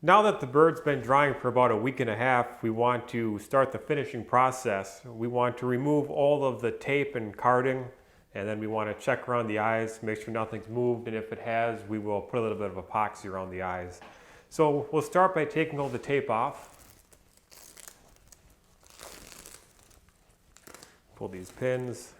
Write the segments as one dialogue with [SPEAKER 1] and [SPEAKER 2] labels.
[SPEAKER 1] Now that the bird's been drying for about a week and a half, we want to start the finishing process. We want to remove all of the tape and carding, and then we want to check around the eyes, make sure nothing's moved, and if it has, we will put a little bit of epoxy around the eyes. So we'll start by taking all the tape off. Pull these pins.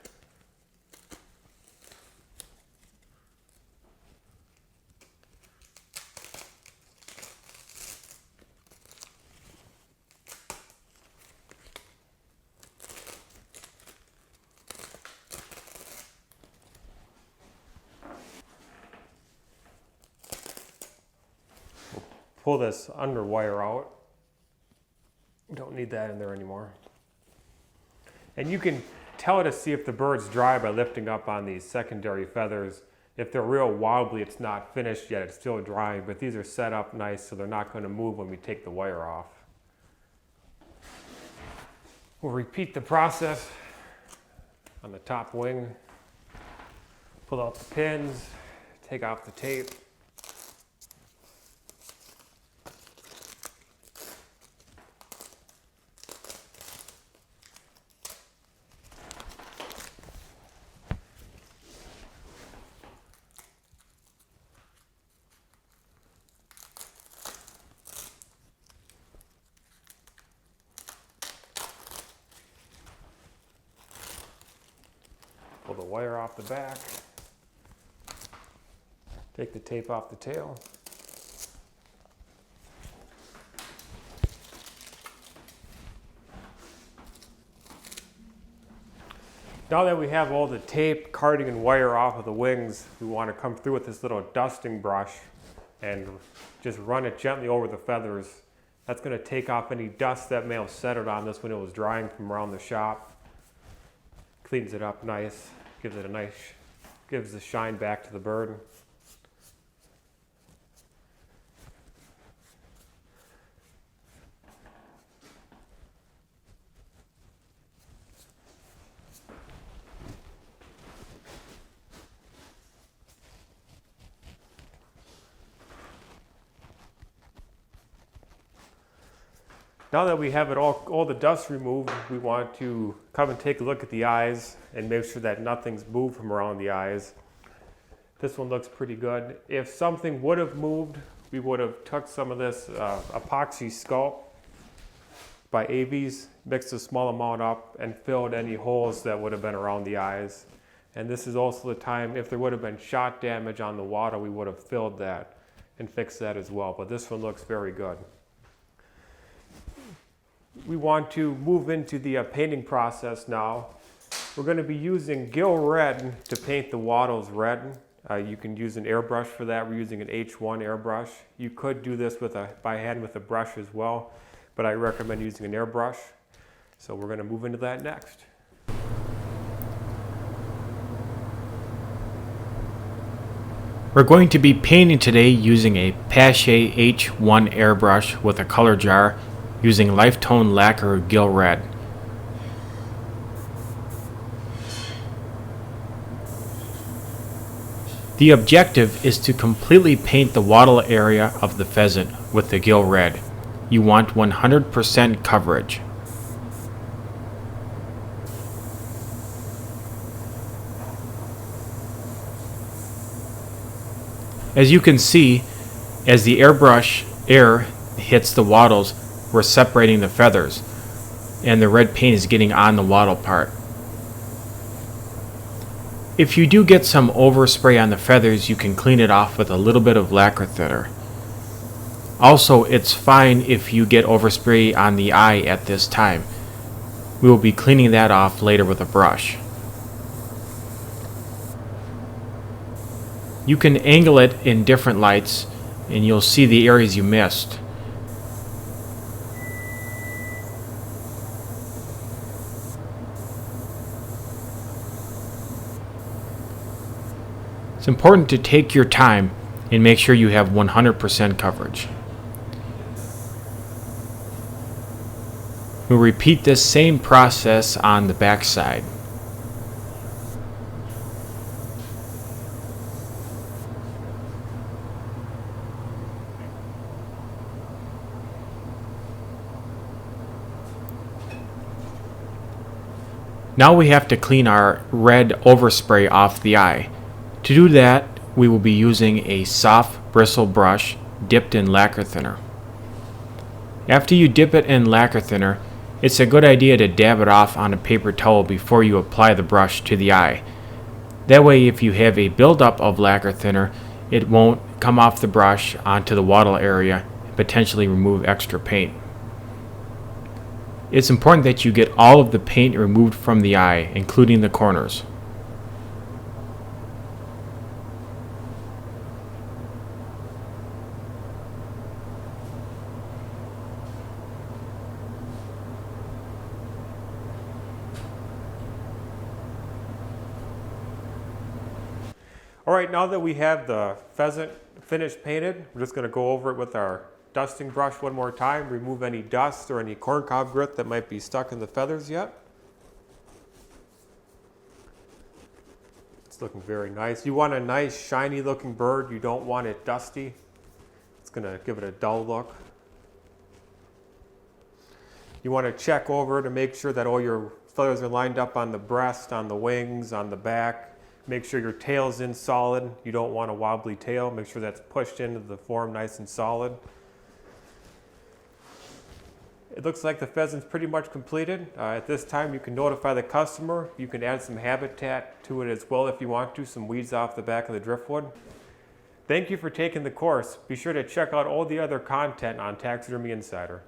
[SPEAKER 1] Pull this under wire out. Don't need that in there anymore. And you can tell to see if the bird's dry by lifting up on these secondary feathers. If they're real wobbly, it's not finished yet, it's still drying, but these are set up nice so they're not going to move when we take the wire off. We'll repeat the process on the top wing. Pull out the pins, take off the tape. Pull the wire off the back. Take the tape off the tail. Now that we have all the tape, carding, and wire off of the wings, we want to come through with this little dusting brush and just run it gently over the feathers. That's going to take off any dust that may have settled on this when it was drying from around the shop. Cleans it up nice, gives the shine back to the bird. Now that we have it all the dust removed, we want to come and take a look at the eyes and make sure that nothing's moved from around the eyes. This one looks pretty good. If something would have moved, we would have took some of this epoxy sculpt by Avies, mixed a small amount up, and filled any holes that would have been around the eyes. And this is also the time, if there would have been shot damage on the water, we would have filled that and fixed that as well. But this one looks very good. We want to move into the painting process now. We're going to be using Gill Red to paint the wattles red. You can use an airbrush for that. We're using an H1 airbrush. You could do this by hand with a brush as well, but I recommend using an airbrush. So we're going to move into that next.
[SPEAKER 2] We're going to be painting today using a Pache H1 airbrush with a color jar, using Lifetone lacquer Gill Red. The objective is to completely paint the wattle area of the pheasant with the Gill Red. You want 100% coverage. As you can see, as the airbrush air hits the wattles, we're separating the feathers, and the red paint is getting on the wattle part. If you do get some overspray on the feathers, you can clean it off with a little bit of lacquer thinner. Also, it's fine if you get overspray on the eye at this time. We will be cleaning that off later with a brush. You can angle it in different lights, and you'll see the areas you missed. It's important to take your time and make sure you have 100% coverage. We'll repeat this same process on the back side. Now we have to clean our red overspray off the eye. To do that, we will be using a soft bristle brush dipped in lacquer thinner. After you dip it in lacquer thinner, it's a good idea to dab it off on a paper towel before you apply the brush to the eye. That way, if you have a buildup of lacquer thinner, it won't come off the brush onto the wattle area and potentially remove extra paint. It's important that you get all of the paint removed from the eye, including the corners.
[SPEAKER 1] All right, now that we have the pheasant finished painted, we're just going to go over it with our dusting brush one more time, remove any dust or any corncob grit that might be stuck in the feathers yet. It's looking very nice. You want a nice shiny looking bird. You don't want it dusty. It's going to give it a dull look. You want to check over to make sure that all your feathers are lined up on the breast, on the wings, on the back. Make sure your tail's in solid. You don't want a wobbly tail. Make sure that's pushed into the form nice and solid. It looks like the pheasant's pretty much completed. At this time, you can notify the customer. You can add some habitat to it as well if you want to, some weeds off the back of the driftwood. Thank you for taking the course. Be sure to check out all the other content on Taxidermy Insider.